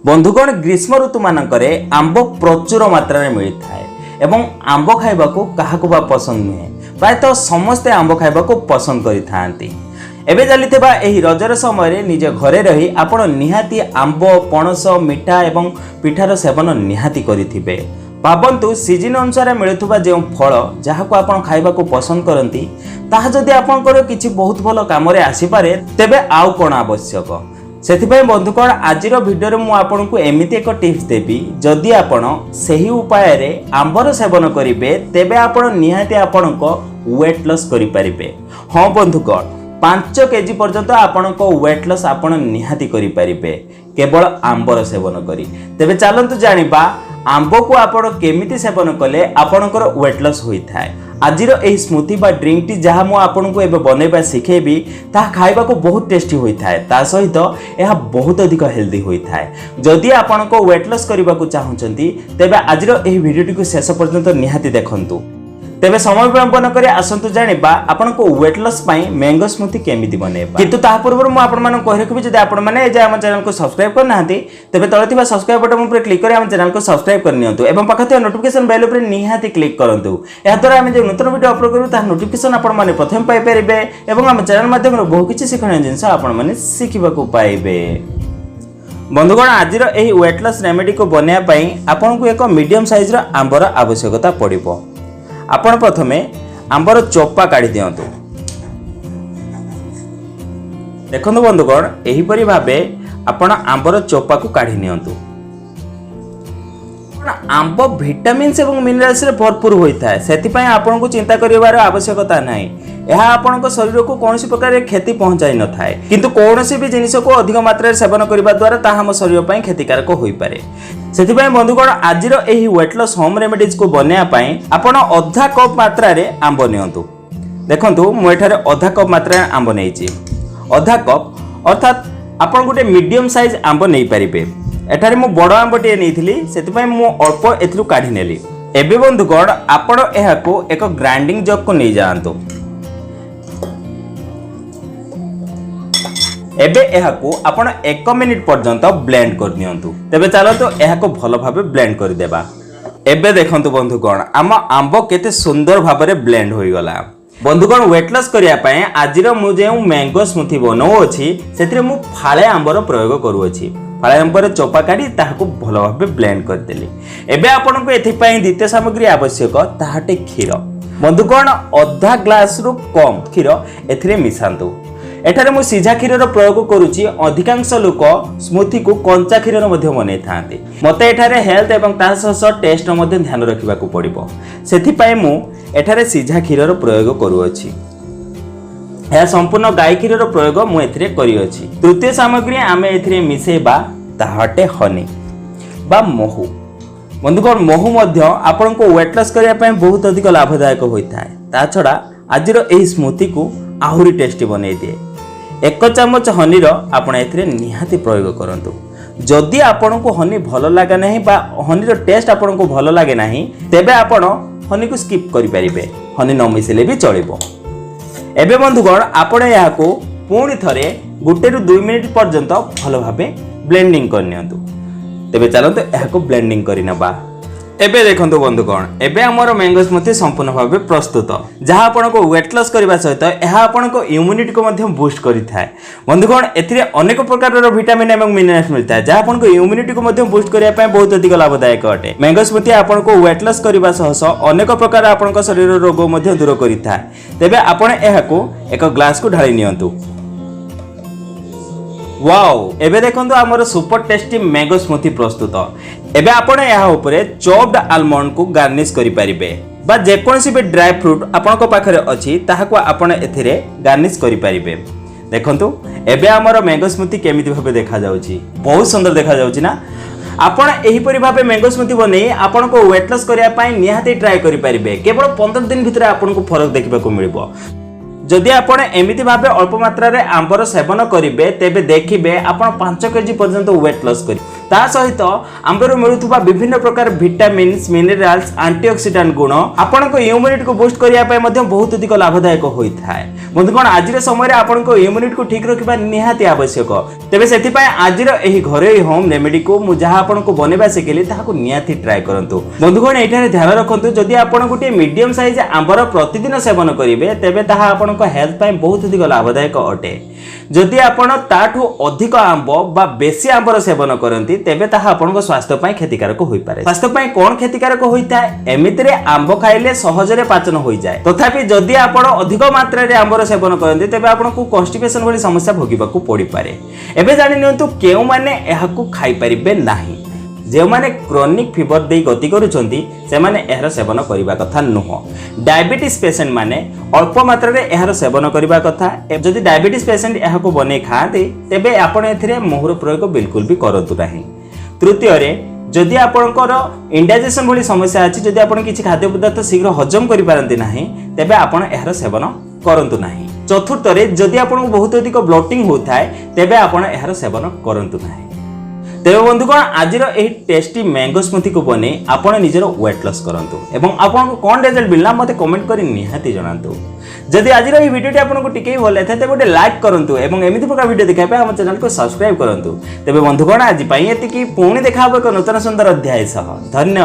बंधुगण ग्रीष्म ऋतु मानकरे आंब प्रचुर मात्रा रे मिलता है एवं आंब खाइबा को काहाकू बा पसंद नुहे प्रायतः समस्ते आंब खाइबा को पसंद करि थांती। एबे चलिथिबा एही रजर समय रे निज घरे रही आपण निहाती आंब पणस मिठा एवं पिठार सेवन निहाती करिथिबे। भावन्तु सीजन अनुसार मिलुथुबा जो फल जहाको आपण खाइबा को पसंद करंती ताहा जदि आपणकर किछि बहुत भल काम रे आसी पारे तेबे आउ कोन आवश्यक। सेथिपय बंधुगण आजिर वीडियो रे मु आपनकु एमिति एक टिप्स देबी जदि आपण सही उपाय रे आंबर सेवन करिवे तेबे आपण निहाती आपनको वेट लॉस करि परिबे। हां बंधुगण 5 केजी पर्यंत आपनको वेट लॉस आपण निहाती करि परिबे केवल आंबर सेवन करी। तेबे चलंतु जानिबा आंब को आपण केमिति सेवन कले आपनकर वेट लॉस होई थाए। आजिर एही स्मूथी बा ड्रिंक टी जहाँ मु आपनको एबे बनेबा सिखेबी ताहा खाइबा को बहुत टेस्टी होई थाए। ता सहित यह बहुत अधिक हेल्दी होई थाए। जदि आपनको वेट लॉस करबा को चाहुचंती तेबे आजिर एही वीडियो टी को शेष पर्यंत निहाती देखंतु। तेबे समय विलंब न करी आसंतु जानिबा आपनको वेट लॉस पई मैंगो स्मूथी केमिति बनेबा। किंतु ता पूर्व मु आपन माने कहि रखबी जदि आपन माने ए जे हम चैनल को सब्सक्राइब कर नाहंती तेबे तळे थिबा सब्सक्राइब बटन ऊपर क्लिक करी हम चैनल को सब्सक्राइब कर नियंतु एवं पाखते नोटिफिकेशन बेल ऊपर निहाती क्लिक करंतु। एहा द्वारा हम जे नूतन वीडियो अपलोड करू ता नोटिफिकेशन आपन माने प्रथम पाइ परिबे एवं हम चैनल माध्यम रे बहु किछि सिखण जिंस आपन माने सिखिबा को पाइबे। बंधुगण आजिर एही वेट लॉस रेमेडी को बनेया पई आपनको एक मीडियम साइज रा आंबर आवश्यकता पड़िबो। आपण प्रथमे आंबर चोपा काढ़ी दियंतु। देखंतु बंधुगण एही परि भाबे आपण आंबर चोपा को काढ़ी नियंतु। आंब विटामिन्स एवं मिनरल्स रे भरपूर होइता है सेति पय आपण को चिंता करिवार आवश्यकता नाही। यह आपण शरीर को कौन प्रकार क्षति पहुंचाई न थाए किंतु कौन भी जिनिस को अधिक मात्रा सेवन करने द्वारा ताहा हम शरीर पर क्षतिकारक हो पारे। सेथिपय बंधुगण आजिर एही वेट लॉस होम रेमेडीज को बनेया पई आपण आधा कप मात्रा रे आंब नियंतु। देखंतु मु एठारे आधा कप मात्रा आंब नेइची। आधा कप अर्थात आपण गोटे मीडियम साइज आंब नै परिबे। एठारे मु बड़ आंब टे नेइथिली सेथिपय मु अल्प एथरु काढी नेली। एबे बंधुगण आपण एहाको एक ग्राइंडिंग जग को नै जांतु। एबे एहाको आपण 1 मिनिट पर्यंत ब्लेंड कर नियंतु। तेबे चलतो एहाको भलो भाबे ब्लेंड कर देबा। एबे देखंतु बंधुगण आम आंब केते सुंदर भाबरे ब्लेंड होई गला। बंधुगण वेट लॉस करिया पय आजिर मु जे मैंगो स्मूथी बनाउ अछि सेतरे मु फाळे आंबर प्रयोग करू अछि। फाळे आंबर चोपा काढी ताहाको भलो भाबे ब्लेंड कर देली। एबे आपनको एथि पय द्वितीय सामग्री आवश्यक ताहाटे क्षीर। बंधुगण आधा ग्लास रु कम क्षीर एथिरे मिसांतु। एठारे मु सीझा क्षीर प्रयोग करूची। अधिकांश लोक स्मूथी को कंचा क्षीर मध्य बनै थांती। मते एठारे हेल्थ एवं तास टेस्ट मध्य ध्यान रखिबा को पड़िबो सेथि पय मु एठारे सीझा क्षीर प्रयोग करूअछि। या संपूर्ण गाय क्षीर प्रयोग मु एथिरे करिअछि। तृतीय सामग्री आमे एथिरे मिसेबा ताहाटे हनी बा महू। बंधुगण महू मध्य आपनको वेट लॉस करिया पय बहुत अधिक लाभदायक होइथाय। ता छडा आजिर एही स्मूथी को आहुरी टेस्टी बनै दिए। 1 चमच हनी रो आपण एथिरे निहाती प्रयोग करंतु। जदि आपनको हनी भलो लागे नाही बा हनी रो टेस्ट आपनको भलो लागे नाही तेबे आपण हनी को स्किप करि परिबे। हनी न मिसले भी चलिबो। एबे बंधुगण आपण याको पुणी थरे 1 रु 2 मिनिट पर्यंत भलो भाबे ब्लेंडिंग कर नियंतु। तेबे चलंतु याको ब्लेंडिंग करि नबा। एबे देखंतु बंधुगण एबे हमर मैंगो स्मूथी संपूर्ण भाबे प्रस्तुत जहां आपनको वेट लॉस करबा सहित एहा आपनको इम्यूनिटी को मध्यम बूस्ट करिथाय। बंधुगण एथिरे अनेक प्रकार विटामिन एवं मिनरल्स मिलता जहां आपनको इम्यूनिटी को मध्यम बूस्ट करिया पय बहुत अधिक लाभदायक अटे। मैंगो स्मूथी आपनको वेट लॉस करबा सह अनेक प्रकार आपनको शरीर रोग मध्यम दूर करिथाय। तेबे आपण एहाको एक ग्लास को ढाली नियंतु। वाओ एबे देखंतु हमर सुपर टेस्टी मैंगो स्मूथी प्रस्तुत। एबे आपण यहा ऊपर चॉप्ड आलमंड को गार्निश करि परिबे बा जे कोनसी भी ड्राई फ्रूट आपनको पाखरे अछि ताहाको आपण एथिरे गार्निश करि परिबे। देखंतु एबे हमर मैंगो स्मूथी केमिति भाबे देखा जाउची बहुत सुंदर देखा जाउची ना। आपण एही परि भाबे मैंगो स्मूथी बनै आपनको वेट लॉस करिया पय निहाती ट्राई करि परिबे। केवल 15 दिन भितर आपनको फरक देखिबा को मिलिबो। जदि आपण एमिति भाबे अल्प मात्रा रे आंबर सेवन करिवे तेबे देखिबे आपण 5 केजी पर्यंत वेट लॉस करि ता सहित आंबर मिलुवा विभिन्न प्रकार विटामिन्स मिनरल्स एंटीऑक्सीडेंट गुण आपनको इम्यूनिटी को बूस्ट करिया पय मध्ये बहुत अधिक लाभदायक होइथाय। बंधुगण आज समय आपनको इम्यूनिटी को ठीक रखिबा निहाती आवश्यक। तेबे सेति पय आज एही घरे होम रेमेडी को मु जहा आपनको बनेबा सिखेली ताहाको निहाती ट्राई करंतु। बंधुगण एठारे ध्यान रखंतु जदि आपण गोटे मीडियम साइज आंबर प्रतिदिन सेवन करिवे तेबे ताहा आपनको हेल्थ पय बहुत अधिक लाभदायक अटे। जदि आपण ताठू अधिक आंब बा बेसी आंबर सेवन करंती तेबे ताहा आपनको स्वास्थ्य पय क्षतिकारक होई पारे। स्वास्थ्य पय कोन क्षतिकारक होइताय एमितिरे आंब खाइले सहजरे पाचन होई जाय। तथापि जदि आपण अधिक मात्रा रे आंबर सेवन करंती तेबे आपनको कॉन्स्टिपेशन भली समस्या भोगिबाकू पड़ी पारे। एबे जानि नियंतु केउ माने एहाकू खाइ परिबे नाही। जे माने क्रोनिक फीवर दे गति करूछंती से माने एहर सेवन करिबा कथा नुह। डायबिटीज पेशेंट माने अल्प मात्रा रे एहर सेवन करिबा कथा। जदि डायबिटीज पेशेंट एहाको बने खाते तेबे आपण एथिरे मोहर प्रयोग बिल्कुल भी करंतु नाही। तृतीय रे जदि आपणकर इंडाइजेशन भली समस्या अछि जदि आपण किछि खाद्य पदार्थ शीघ्र हजम करि पारंती नाही तेबे आपण एहर सेवन करंतु नाही। चतुर्थ रे जदि आपण बहुत अधिक ब्लोटिंग होथाय तेबे आपण एहर सेवन करंतु नाही। तेबे बंधुगण आज टेस्टी मैंगो स्मूथी को बने आपण निजर वेट लॉस करंतु एवं आपन कोन रिजल्ट मिलला मते कमेंट करि निहाती जणांतु। जदि आज ई वीडियोटी आपनको टिके भल लागे तेबे गोटे लाइक करंतु एवं एमिति प्रकार वीडियो देखै पे हम चैनल को सब्सक्राइब करंतु। तेबे बंधुगण आज पई एतिकी पुणी देखा एक नूतन सुंदर अध्याय सह धन्यवाद।